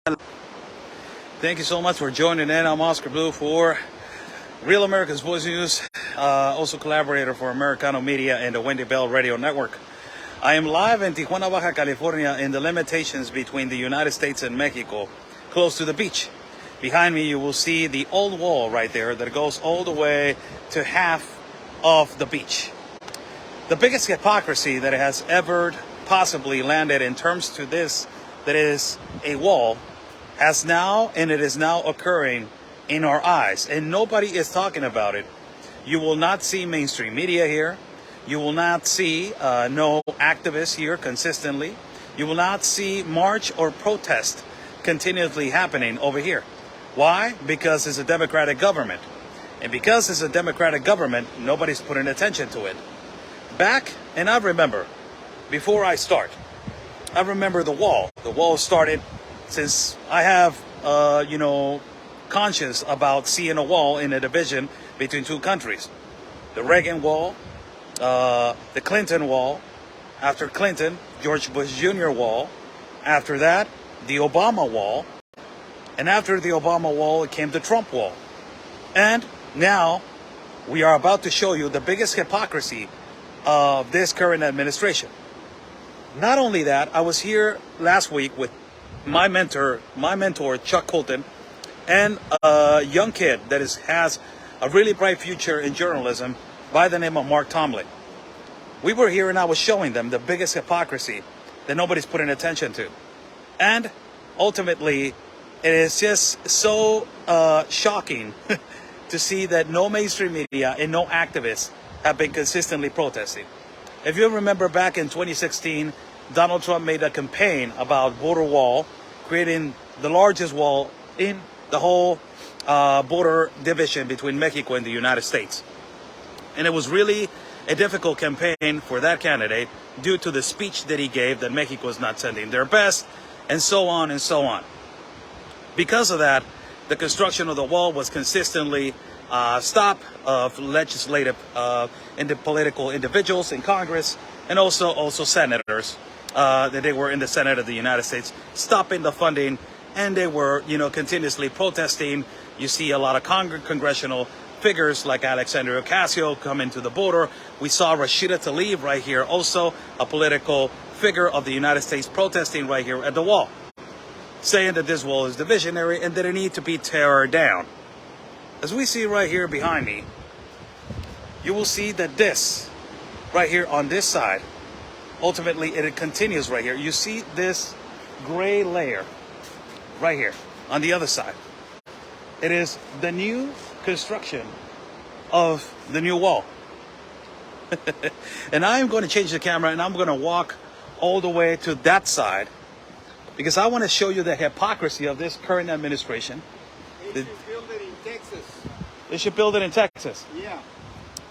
Thank you so much for joining in. I'm Oscar Blue for Real America's Voice News, also collaborator for Americano Media and the Wendy Bell Radio Network. I am live in Tijuana, Baja California, in the limitations between the United States and Mexico, close to the beach. Behind me, you will see the old wall right there that goes all the way to half of the beach. The biggest hypocrisy that has ever possibly landed in terms to this, that is a wall, has now, and it is now occurring in our eyes, and nobody is talking about it. You will not see mainstream media here. You will not see no activists here consistently. You will not see march or protest continuously happening over here. Why? Because it's a democratic government. And because it's a democratic government, nobody's putting attention to it. Back, and I remember, before I start, I remember the wall. The wall started since I have, conscious about seeing a wall in a division between two countries. The Reagan wall, the Clinton wall. After Clinton, George Bush Jr. wall. After that, the Obama wall. And after the Obama wall, it came the Trump wall. And now we are about to show you the biggest hypocrisy of this current administration. Not only that, I was here last week with my mentor, Chuck Colton, and a young kid that has a really bright future in journalism by the name of Mark Tomlin. We were here and I was showing them the biggest hypocrisy that nobody's putting attention to. And ultimately, it is just so shocking to see that no mainstream media and no activists have been consistently protesting. If you remember back in 2016, Donald Trump made a campaign about border wall, creating the largest wall in the whole border division between Mexico and the United States. And it was really a difficult campaign for that candidate due to the speech that he gave that Mexico is not sending their best, and so on and so on. Because of that, the construction of the wall was consistently stopped of legislative and the political individuals in Congress, and also senators that they were in the Senate of the United States, stopping the funding, and they were continuously protesting. You see a lot of congressional figures like Alexandria Ocasio come into the border. We saw Rashida Tlaib right here, also a political figure of the United States, protesting right here at the wall, saying that this wall is divisionary and that it needs to be torn down. As we see right here behind me, you will see that this, right here on this side, ultimately it continues right here. You see this gray layer right here on the other side. It is the new construction of the new wall. And I am going to change the camera and I'm going to walk all the way to that side, because I want to show you the hypocrisy of this current administration. They should build it in Texas. They should build it in Texas. Yeah.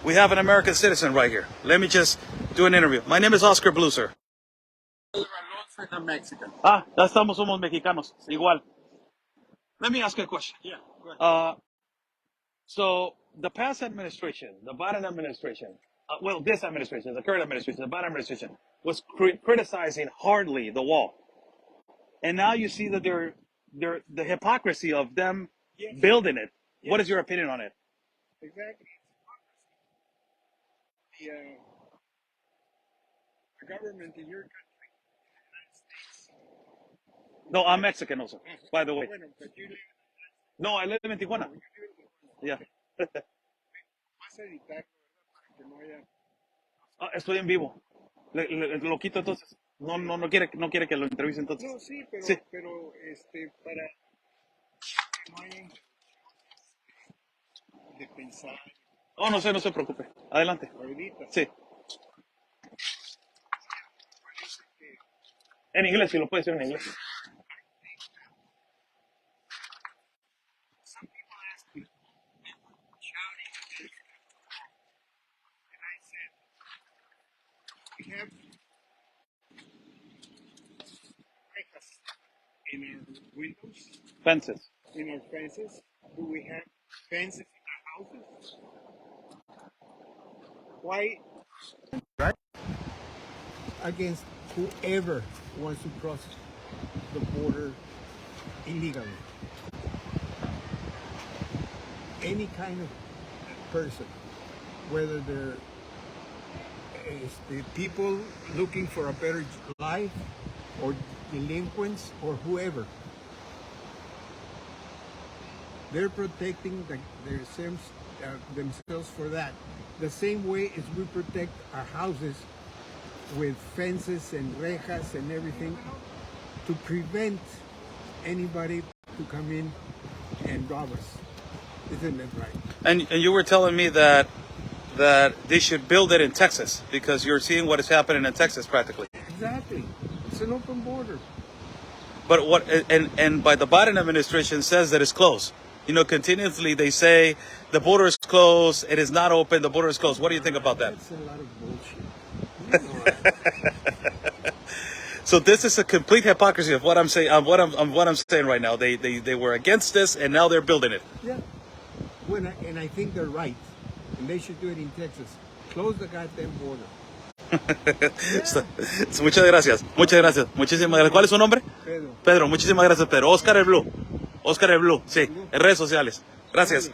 We have an American citizen right here. Let me just do an interview. My name is Oscar Blue, sir. I'm Mexican. Ya somos mexicanos. Igual. Let me ask you a question. Yeah. Go ahead. So the past administration, the Biden administration, this administration, the current administration, the Biden administration, was criticizing hardly the wall. And now you see that the hypocrisy of them building it. Yes. What is your opinion on it? Exactly. The government in your country, the United States. No, I'm Mexican also, by the way. Bueno, but you live No, I live in Tijuana. in Yeah. Vas a editar, ¿verdad? Para que no haya... Estoy en vivo. Lo quito entonces. No quiere que lo entreviste entonces. No, sí, pero, Sí. pero para que no haya de pensar Oh, no se preocupe. Adelante. ahorita. Sí. En inglés, si lo puede decir en inglés. Some people ask me, shouting at this, and I said, we have rejas in our windows, Fences. in our fences. Do we have fences in our houses? Why? Right? Against whoever wants to cross the border illegally. Any kind of person, whether they're the people looking for a better life, or delinquents, or whoever, they're protecting themselves for that. The same way as we protect our houses with fences and rejas and everything to prevent anybody to come in and rob us. Isn't it right? And you were telling me that they should build it in Texas because you're seeing what is happening in Texas practically. Exactly. It's an open border. But what and by the Biden administration says that it's closed. You know, continuously they say the border is closed, it is not open, the border is closed. What do you think about that? That's a lot of bullshit. You know that. So this is a complete hypocrisy of what I'm saying. What I'm saying right now. They were against this, and now they're building it. Yeah. And I think they're right, and they should do it in Texas. Close the goddamn border. Muchas gracias. Muchísimas gracias. ¿Cuál es su nombre? Pedro. Pedro, muchísimas gracias, Pedro. Oscar el Blue. Sí, en redes sociales. Gracias.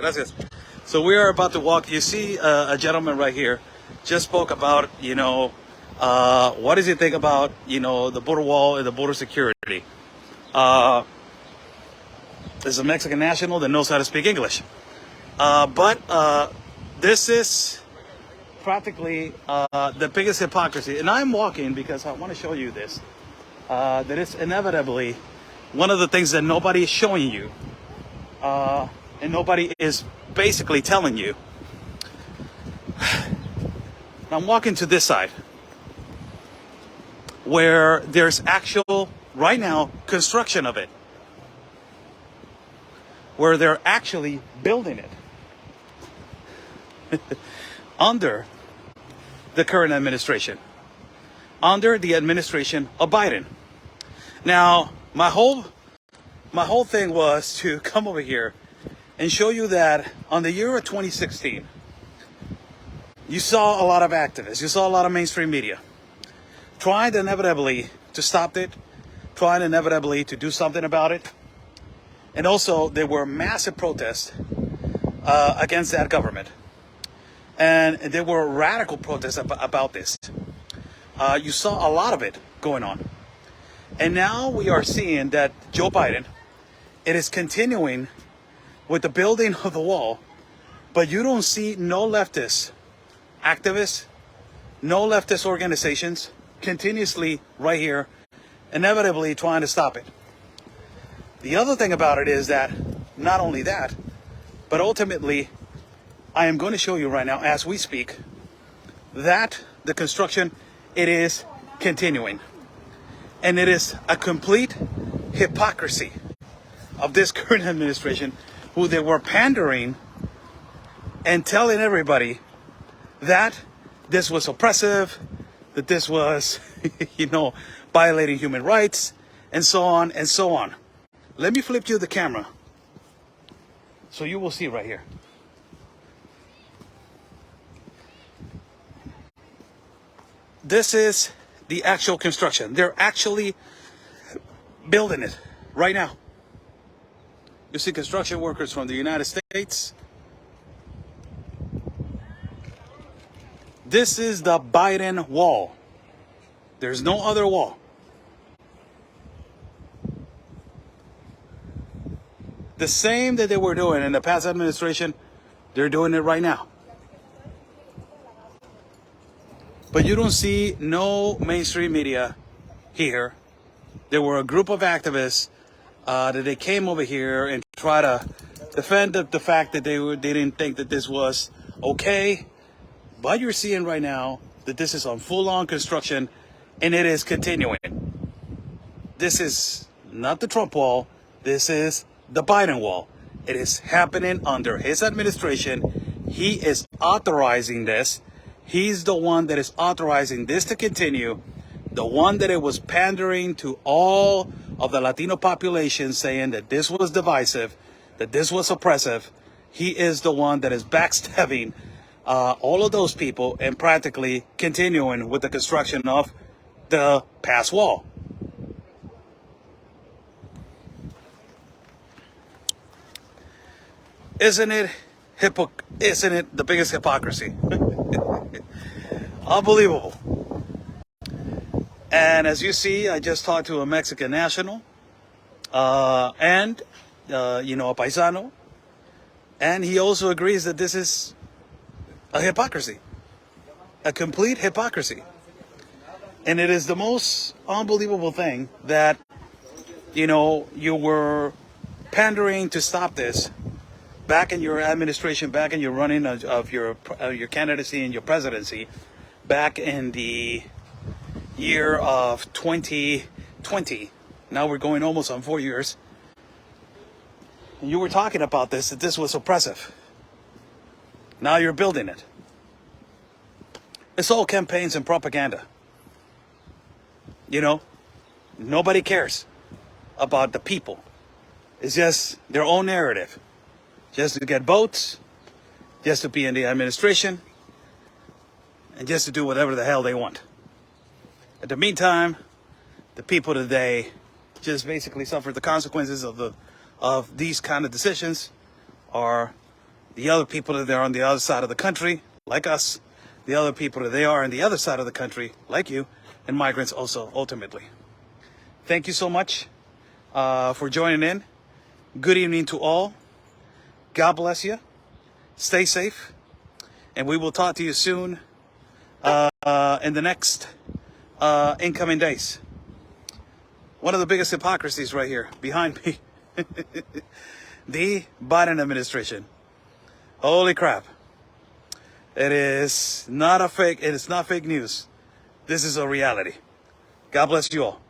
So we are about to walk. You see a gentleman right here just spoke about, what does he think about, the border wall and the border security? There's a Mexican national that knows how to speak English. But this is practically the biggest hypocrisy. And I'm walking because I want to show you this. That it's inevitably one of the things that nobody is showing you. And nobody is basically telling you. I'm walking to this side where there's actual, right now, construction of it. Where they're actually building it. Under the current administration. Under the administration of Biden. Now, my whole thing was to come over here and show you that on the year of 2016, you saw a lot of activists, you saw a lot of mainstream media trying inevitably to stop it, trying inevitably to do something about it. And also, there were massive protests against that government. And there were radical protests about this. You saw a lot of it going on. And now we are seeing that Joe Biden, it is continuing with the building of the wall, but you don't see no leftist activists, no leftist organizations continuously right here, inevitably trying to stop it. The other thing about it is that not only that, but ultimately, I am going to show you right now as we speak that the construction, it is continuing. And it is a complete hypocrisy of this current administration, who they were pandering and telling everybody that this was oppressive, that this was, violating human rights, and so on and so on. Let me flip you the camera so you will see right here. This is the actual construction. They're actually building it right now. You see construction workers from the United States. This is the Biden wall. There's no other wall. The same that they were doing in the past administration, they're doing it right now. But you don't see no mainstream media here. There were a group of activists that they came over here and try to defend the fact that they didn't think that this was okay. But you're seeing right now that this is on full-on construction, and it is continuing. This is not the Trump wall. This is the Biden wall. It is happening under his administration. He is authorizing this. He's the one that is authorizing this to continue. The one that it was pandering to all of the Latino population, saying that this was divisive, that this was oppressive. He is the one that is backstabbing all of those people and practically continuing with the construction of the past wall. Isn't it the biggest hypocrisy? Unbelievable. And as you see, I just talked to a Mexican national and a paisano, and he also agrees that this is a hypocrisy, a complete hypocrisy. And it is the most unbelievable thing that, you were pandering to stop this back in your administration, back in your running of your candidacy and your presidency, back in the year of 2020. Now we're going almost on 4 years. And you were talking about this, that this was oppressive. Now you're building it. It's all campaigns and propaganda. Nobody cares about the people. It's just their own narrative. Just to get votes, just to be in the administration, and just to do whatever the hell they want. In the meantime, the people today just basically suffer the consequences of these kind of decisions, or the other people that are on the other side of the country, like us, the other people that they are on the other side of the country, like you, and migrants also, ultimately. Thank you so much for joining in. Good evening to all. God bless you. Stay safe. And we will talk to you soon in the next incoming days. One of the biggest hypocrisies right here behind me. The Biden administration. Holy crap. It is not fake news. This is a reality. God bless you all.